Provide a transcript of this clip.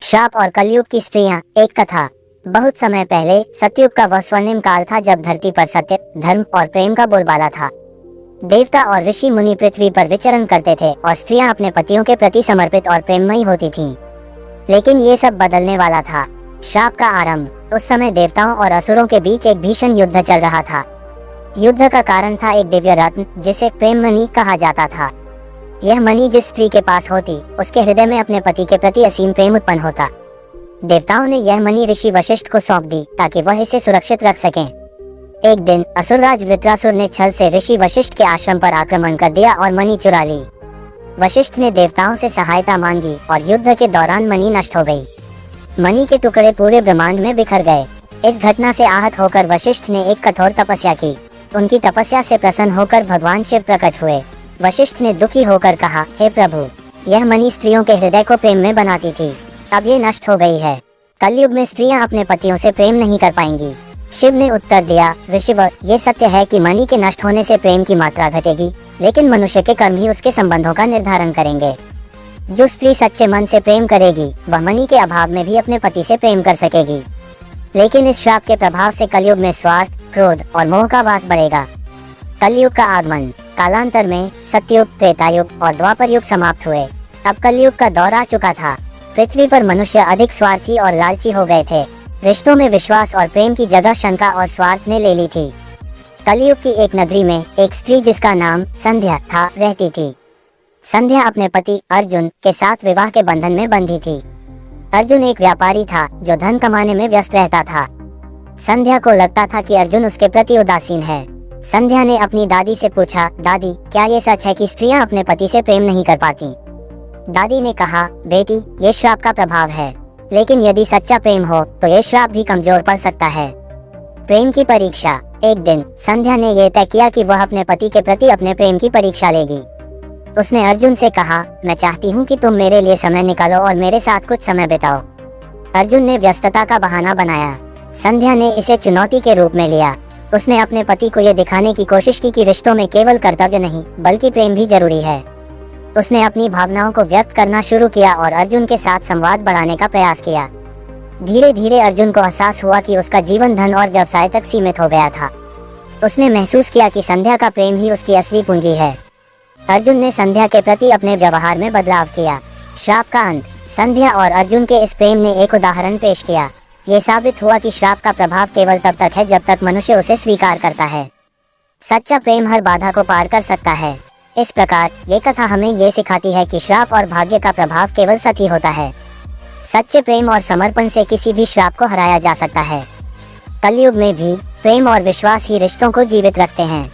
श्राप और कलयुग की स्त्रियां। एक कथा। बहुत समय पहले सतयुग का वह स्वर्णिम काल था जब धरती पर सत्य, धर्म और प्रेम का बोलबाला था। देवता और ऋषि मुनि पृथ्वी पर विचरण करते थे और स्त्रियां अपने पतियों के प्रति समर्पित और प्रेममयी होती थीं। लेकिन ये सब बदलने वाला था। श्राप का आरंभ। उस समय देवताओं और असुरों के बीच एक भीषण युद्ध चल रहा था। युद्ध का कारण था एक दिव्य रत्न जिसे प्रेम मणि कहा जाता था। यह मणि जिस स्त्री के पास होती, उसके हृदय में अपने पति के प्रति असीम प्रेम उत्पन्न होता। देवताओं ने यह मणि ऋषि वशिष्ठ को सौंप दी ताकि वह इसे सुरक्षित रख सकें। एक दिन असुरराज वृत्रासुर ने छल से ऋषि वशिष्ठ के आश्रम पर आक्रमण कर दिया और मणि चुरा ली। वशिष्ठ ने देवताओं से सहायता मांगी और युद्ध के दौरान मणि नष्ट हो गई। मणि के टुकड़े पूरे ब्रह्मांड में बिखर गए। इस घटना से आहत होकर वशिष्ठ ने एक कठोर तपस्या की। उनकी तपस्या से प्रसन्न होकर भगवान शिव प्रकट हुए। वशिष्ठ ने दुखी होकर कहा, हे प्रभु, यह मणि स्त्रियों के हृदय को प्रेम में बनाती थी, अब ये नष्ट हो गई है। कलयुग में स्त्रियां अपने पतियों से प्रेम नहीं कर पाएंगी। शिव ने उत्तर दिया, ऋषिवर, ये सत्य है कि मणि के नष्ट होने से प्रेम की मात्रा घटेगी, लेकिन मनुष्य के कर्म ही उसके संबंधों का निर्धारण करेंगे। जो स्त्री सच्चे मन से प्रेम करेगी वह मणि के अभाव में भी अपने पति से प्रेम कर सकेगी। लेकिन इस श्राप के प्रभाव से कलयुग में स्वार्थ, क्रोध और मोह का वास बढ़ेगा। कलयुग का आगमन। कालांतर में सतयुग, त्रेतायुग और द्वापर युग समाप्त हुए। अब कलयुग का दौर आ चुका था। पृथ्वी पर मनुष्य अधिक स्वार्थी और लालची हो गए थे। रिश्तों में विश्वास और प्रेम की जगह शंका और स्वार्थ ने ले ली थी। कलयुग की एक नगरी में एक स्त्री जिसका नाम संध्या था रहती थी। संध्या अपने पति अर्जुन के साथ विवाह के बंधन में बंधी थी। अर्जुन एक व्यापारी था जो धन कमाने में व्यस्त रहता था। संध्या को लगता था कि अर्जुन उसके प्रति उदासीन है। संध्या ने अपनी दादी से पूछा, दादी, क्या ये सच है कि स्त्रियां अपने पति से प्रेम नहीं कर पाती? दादी ने कहा, बेटी, ये श्राप का प्रभाव है, लेकिन यदि सच्चा प्रेम हो तो ये श्राप भी कमजोर पड़ सकता है। प्रेम की परीक्षा। एक दिन संध्या ने यह तय किया कि वह अपने पति के प्रति अपने प्रेम की परीक्षा लेगी। उसने अर्जुन से कहा, मैं चाहती हूँ कि तुम मेरे लिए समय निकालो और मेरे साथ कुछ समय बिताओ। अर्जुन ने व्यस्तता का बहाना बनाया। संध्या ने इसे चुनौती के रूप में लिया। उसने अपने पति को यह दिखाने की कोशिश की कि रिश्तों में केवल कर्तव्य नहीं बल्कि प्रेम भी जरूरी है। उसने अपनी भावनाओं को व्यक्त करना शुरू किया और अर्जुन के साथ संवाद बढ़ाने का प्रयास किया। धीरे धीरे अर्जुन को एहसास हुआ कि उसका जीवन धन और व्यवसाय तक सीमित हो गया था। उसने महसूस किया कि संध्या का प्रेम ही उसकी असली पूंजी है। अर्जुन ने संध्या के प्रति अपने व्यवहार में बदलाव किया। श्राप का अंत। संध्या और अर्जुन के इस प्रेम ने एक उदाहरण पेश किया। ये साबित हुआ कि श्राप का प्रभाव केवल तब तक है जब तक मनुष्य उसे स्वीकार करता है। सच्चा प्रेम हर बाधा को पार कर सकता है। इस प्रकार ये कथा हमें ये सिखाती है कि श्राप और भाग्य का प्रभाव केवल सच ही होता है। सच्चे प्रेम और समर्पण से किसी भी श्राप को हराया जा सकता है। कलयुग में भी प्रेम और विश्वास ही रिश्तों को जीवित रखते हैं।